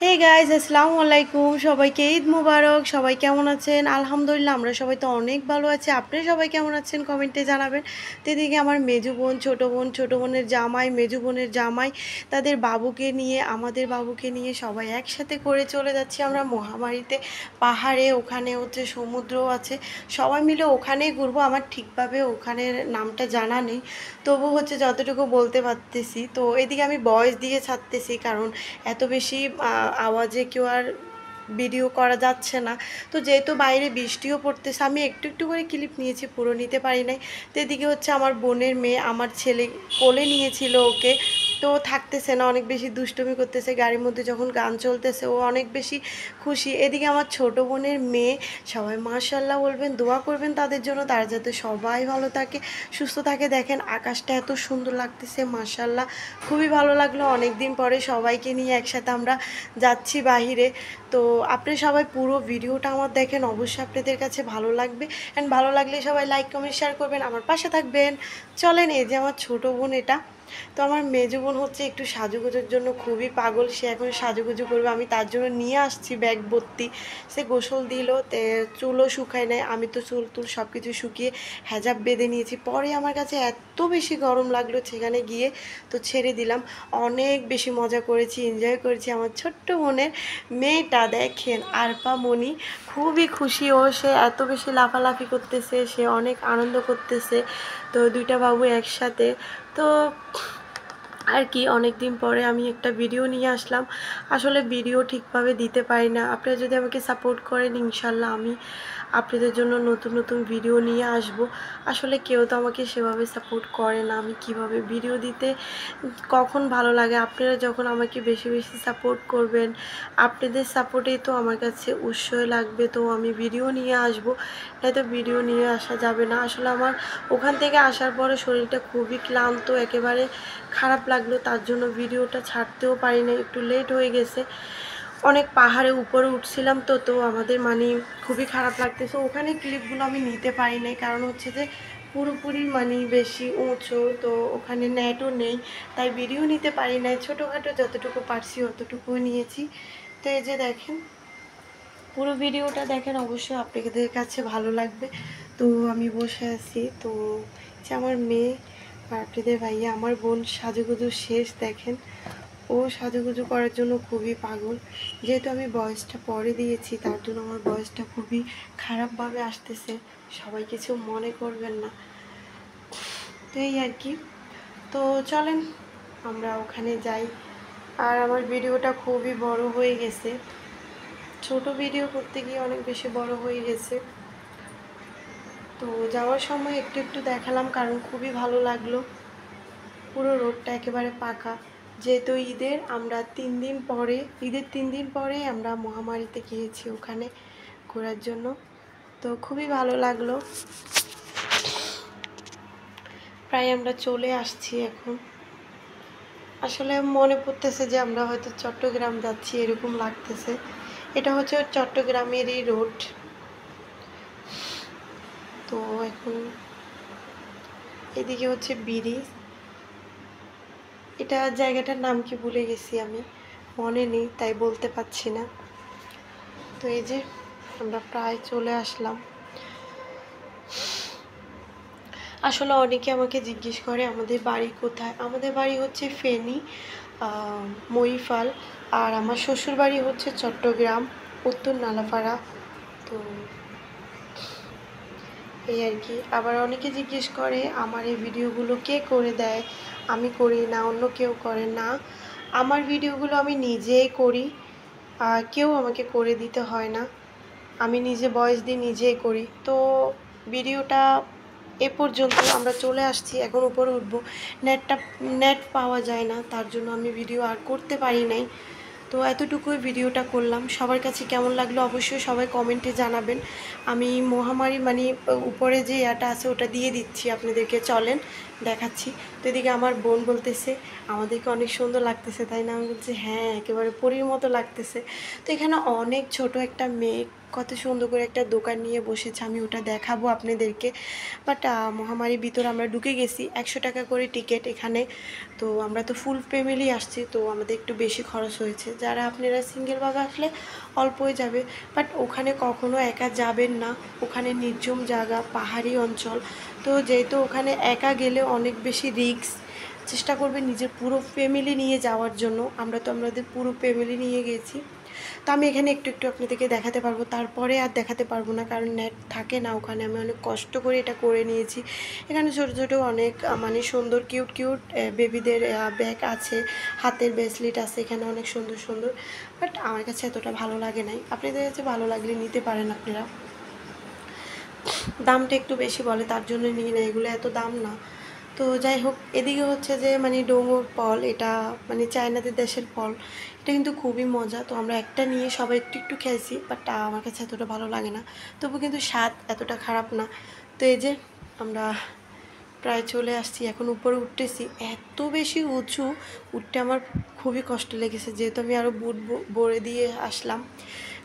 Hey guys আসসালামু আলাইকুম, সবাইকে ঈদ মুবারক। সবাই কেমন আছেন? আলহামদুলিল্লাহ আমরা সবাই তো অনেক ভালো আছি। আপনি সবাই কেমন আছেন কমেন্টে জানাবেন। তো এদিকে আমার মেজো বোন, ছোটো বোনের জামাই, মেজো বোনের জামাই, তাদের বাবুকে নিয়ে, আমাদের বাবুকে নিয়ে সবাই একসাথে করে চলে যাচ্ছি আমরা মহামারীতে। পাহাড়ে, ওখানে হচ্ছে সমুদ্রও আছে, সবাই মিলে ওখানেই ঘুরবো। আমার ঠিকভাবে ওখানের নামটা জানা নেই, তবু হচ্ছে যতটুকু বলতে পারতেছি। তো এদিকে আমি ভয়েস দিয়ে ছাড়তেছি, কারণ এত বেশি আওয়াজে কেউ আর ভিডিও করা যাচ্ছে না। তো যেহেতু বাইরে বৃষ্টিও পড়তেছে, আমি একটু একটু করে ক্লিপ নিয়েছি, পুরো নিতে পারি নাই। তো এদিকে হচ্ছে আমার বোনের মেয়ে, আমার ছেলে কোলে নিয়েছিল ওকে, তো থাকতেছে না, অনেক বেশি দুষ্টুমি করতেছে। গাড়ির মধ্যে যখন গান চলতেছে ও অনেক বেশি খুশি। এদিকে আমার ছোট বোনের মেয়ে, সবাই মাশাআল্লাহ বলবেন, দোয়া করবেন তাদের জন্য, তারা যাতে সবাই ভালো থাকে, সুস্থ থাকে। দেখেন আকাশটা এত সুন্দর লাগতেছে, মাশাআল্লাহ খুবই ভালো লাগলো। অনেক দিন পরে সবাইকে নিয়ে একসাথে আমরা যাচ্ছি বাহিরে। তো আপনি সবাই পুরো ভিডিওটা আমার দেখেন, অবশ্যই আপনাদের কাছে ভালো লাগবে। অ্যান্ড ভালো লাগলে সবাই লাইক কমেন্ট শেয়ার করবেন, আমার পাশে থাকবেন। চলেন, এই যে আমার ছোটো বোন এটা। তো আমার মেজো বোন হচ্ছে একটু সাজুগুজুর জন্য খুবই পাগল, সে এখন সাজুগুজু করবে। আমি তার জন্য নিয়ে আসছি ব্যাগ ভর্তি। সে গোসল দিল, চুলও শুকায় নেয়, আমি তো চুল টুল সব কিছু শুকিয়ে হেজাব বেঁধে নিয়েছি। পরে আমার কাছে এত বেশি গরম লাগলো সেখানে গিয়ে, তো ছেড়ে দিলাম। অনেক বেশি মজা করেছি, এনজয় করেছি। আমার ছোট্ট বোনের মেয়েটা দেখেন, আরপা মনি, খুবই খুশি ও, সে এত বেশি লাফালাফি করতেছে, সে অনেক আনন্দ করতেছে। তো দুইটা বাবু একসাথে। তো আর কি, অনেক দিন পরে আমি একটা ভিডিও নিয়ে আসলাম। আসলে ভিডিও ঠিকভাবে দিতে পারি না, আপনারা যদি আমাকে সাপোর্ট করেন ইনশাল্লাহ আমি আপনাদের জন্য নতুন নতুন ভিডিও নিয়ে আসব। আসলে কেউ তো আমাকে সেভাবে সাপোর্ট করে না, আমি কিভাবে ভিডিও দিতে কখন ভালো লাগে। আপনারা যখন আমাকে বেশি বেশি সাপোর্ট করবেন, আপনাদের সাপোর্টেই তো আমার কাছে উৎসাহ লাগবে, তো আমি ভিডিও নিয়ে আসব। তো ভিডিও নিয়ে আসা যাবে না। আসলে আমার ওখান থেকে আসার পরে শরীরটা খুবই ক্লান্ত, একেবারে খারাপ লাগলো, তার জন্য ভিডিওটা ছাড়তেও পারি না, একটু লেট হয়ে গেছে। অনেক পাহাড়ে উপরে উঠছিলাম, তো আমাদের মানে খুবই খারাপ লাগতেছে। ওখানে ক্লিপগুলো আমি নিতে পারি নাই, কারণ হচ্ছে যে পুরোপুরি মানে বেশি উঁচু, তো ওখানে নেটও নেই, তাই ভিডিও নিতে পারি নাই। ছোটোখাটো যতটুকু পারছি অতটুকু নিয়েছি। তো এই যে দেখেন, পুরো ভিডিওটা দেখেন, অবশ্যই আপনাদের কাছে ভালো লাগবে। তো আমি বসে আছি, তো যে আমার মেয়ে আর আপনাদের ভাইয়া, আমার বোন সাজুগুজু শেষ। দেখেন ও সাজুগুজু করার জন্য খুবই পাগল। যেহেতু আমি বয়সটা পরে দিয়েছি, তার জন্য আমার বয়সটা খুবই খারাপভাবে আসতেছে, সবাই কিছু মনে করবেন না। তো এই আর কি। তো চলেন আমরা ওখানে যাই। আর আমার ভিডিওটা খুবই বড় হয়ে গেছে, ছোট ভিডিও করতে গিয়ে অনেক বেশি বড় হয়ে গেছে। তো যাওয়ার সময় একটু একটু দেখালাম, কারণ খুবই ভালো লাগলো। পুরো রোডটা একেবারে পাকা। যেহেতু আমরা ঈদের 3 দিন পরে আমরা মহামারীতে গিয়েছি ওখানে ঘোরার জন্য। তো খুবই ভালো লাগলো। প্রায় আমরা চলে আসছি এখন। আসলে মনে পড়তেছে যে আমরা হয়তো চট্টগ্রাম যাচ্ছি, এরকম লাগতেছে। এটা হচ্ছে চট্টগ্রামেরই রোড। তো এখন এদিকে হচ্ছে ব্রিজ। এটা জায়গাটার নাম কি ভুলে গেছি আমি, মনে নেই, তাই বলতে পারছি না। তো এই যে আমরা প্রায় চলে আসলাম। আসলে অনেকে আমাকে জিজ্ঞেস করে আমাদের বাড়ি কোথায়। আমাদের বাড়ি হচ্ছে ফেনী, মহিফাল। আর আমার শ্বশুর বাড়ি হচ্ছে চট্টগ্রাম, উত্তর নালাপাড়া। তো এই আর কি। আবার অনেকে জিজ্ঞেস করে আমার এই ভিডিওগুলো কে করে দেয়। আমি করি না, অন্য কেউ করে না। আমার ভিডিওগুলো আমি নিজেই করি, কেউ আমাকে করে দিতে হয় না। আমি নিজে ভয়েস দিয়ে নিজেই করি। তো ভিডিওটা এ পর্যন্ত, আমরা চলে আসছি, এখন উপরে উঠবো। নেট পাওয়া যায় না, তার জন্য আমি ভিডিও আর করতে পারি নাই। তো এতটুকুই ভিডিওটা করলাম। সবার কাছে কেমন লাগলো অবশ্যই সবাই কমেন্টে জানাবেন। আমি মহামারী মানে উপরে যে ইয়াটা আছে ওটা দিয়ে দিচ্ছি আপনাদেরকে, চলেন দেখাচ্ছি। তো এদিকে আমার বোন বলতেছে আমাদেরকে অনেক সুন্দর লাগতেছে, তাই না? আমি বলছি হ্যাঁ, একেবারে পরীর মতো লাগতেছে। তো এখানে অনেক ছোট একটা মেয়ে কত সুন্দর করে একটা দোকান নিয়ে বসেছে, আমি ওটা দেখাবো আপনাদেরকে। বাট মহামারীর ভিতরে আমরা ঢুকে গেছি, 100 টাকা করে টিকিট এখানে। তো আমরা তো ফুল ফ্যামিলি আসছি, তো আমাদের একটু বেশি খরচ হয়েছে। যারা আপনারা সিঙ্গেলভাবে আসলে অল্পই যাবে, বাট ওখানে কখনো একা যাবেন না। ওখানে নির্জন জায়গা, পাহাড়ি অঞ্চল। তো যেহেতু ওখানে একা গেলে অনেক বেশি রিস্ক, চেষ্টা করবেন নিজের পুরো ফ্যামিলি নিয়ে যাওয়ার জন্য। আমরা তো আমাদের পুরো ফ্যামিলি নিয়ে গেছি। তো আমি এখানে একটু একটু আপনাদেরকে দেখাতে পারবো, তারপরে আর দেখাতে পারবো না, কারণ নেট থাকে না ওখানে। আমি অনেক কষ্ট করে এটা করে নিয়েছি। এখানে ছোটো ছোটো অনেক মানে সুন্দর কিউট কিউট বেবিদের ব্যাগ আছে, হাতের ব্রেসলেট আছে এখানে অনেক সুন্দর সুন্দর। বাট আমার কাছে এতটা ভালো লাগে নাই, আপনাদের কাছে ভালো লাগলে নিতে পারেন আপনারা। দামটা একটু বেশি বলে, তার জন্য নিই না, এগুলো এত দাম না। তো যাই হোক, এদিকে হচ্ছে যে মানে ডোঙর ফল, এটা মানে চায়নাদের দেশের ফল। এটা কিন্তু খুবই মজা। তো আমরা একটা নিয়ে সবাই একটু একটু খেয়েছি, বাট আমার কাছে এতটা ভালো লাগে না। তবু কিন্তু স্বাদ এতটা খারাপ না। তো এই যে আমরা প্রায় চলে আসছি, এখন উপরে উঠতেছি। এত বেশি উঁচু, উঠতে আমার খুবই কষ্ট লেগেছে, যেহেতু আমি আরও বুট ভরে দিয়ে আসলাম।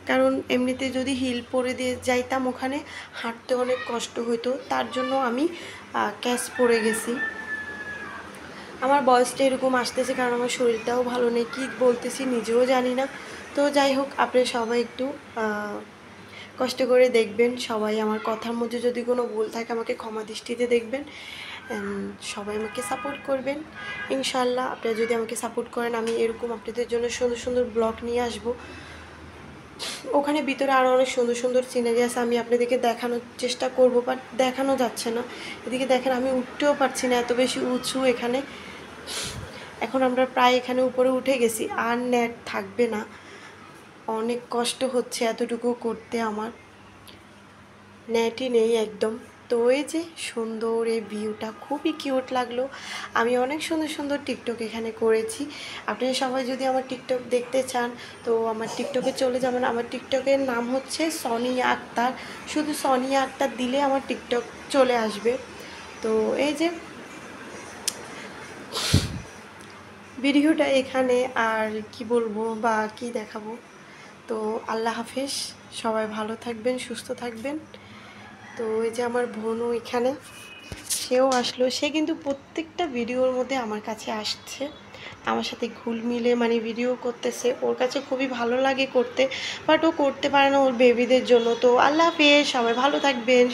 কারণ এমনিতে যদি হিল পরে দিয়ে যাইতাম ওখানে হাঁটতে অনেক কষ্ট হতো, তার জন্য আমি ক্যাশ পরে গেছি। আমার বয়সটা এরকম আসতেছে কারণ আমার শরীরটাও ভালো নেই, কী বলতেছি নিজেও জানি না। তো যাই হোক, আপনারা সবাই একটু কষ্ট করে দেখবেন। সবাই আমার কথার মধ্যে যদি কোনো ভুল থাকে আমাকে ক্ষমা দৃষ্টিতে দেখবেন। সবাই আমাকে সাপোর্ট করবেন ইনশাল্লাহ। আপনারা যদি আমাকে সাপোর্ট করেন, আমি এরকম আপনাদের জন্য সুন্দর সুন্দর ব্লগ নিয়ে আসবো। ওখানে ভিতরে আরও অনেক সুন্দর সুন্দর সিনারি আছে, আমি আপনাদেরকে দেখানোর চেষ্টা করব, বাট দেখানো যাচ্ছে না। এদিকে দেখেন আমি উঠতেও পারছি না, এত বেশি উঁচু এখানে। এখন আমরা প্রায় এখানে উপরে উঠে গেছি, আর নেট থাকবে না। অনেক কষ্ট হচ্ছে এতটুকু করতে, আমার নেটই নেই একদম। তো এই যে সুন্দর এই ভিউটা খুবই কিউট লাগলো। আমি অনেক সুন্দর সুন্দর টিকটক এখানে করেছি। আপনারা সবাই যদি আমার টিকটক দেখতে চান তো আমার টিকটকে চলে যাবেন। আমার টিকটকের নাম হচ্ছে সনিয়া আক্তার। শুধু সনিয়া আক্তার দিলে আমার টিকটক চলে আসবে। তো এই যে ভিডিওটা এখানে, আর কি বলবো বা কি দেখাবো। তো আল্লাহ হাফেজ, সবাই ভালো থাকবেন, সুস্থ থাকবেন। তো এই যে আমার বোনও এখানে, সেও আসলো। সে কিন্তু প্রত্যেকটা ভিডিওর মধ্যে আমার কাছে আসছে, আমার সাথে ঘুল মিলে মানে ভিডিও করতেছে। ওর কাছে খুবই ভালো লাগে করতে, বাট ও করতে পারে না ওর বেবিদের জন্য। তো আল্লাহ হাফেজ, সবাই ভালো থাকবেন।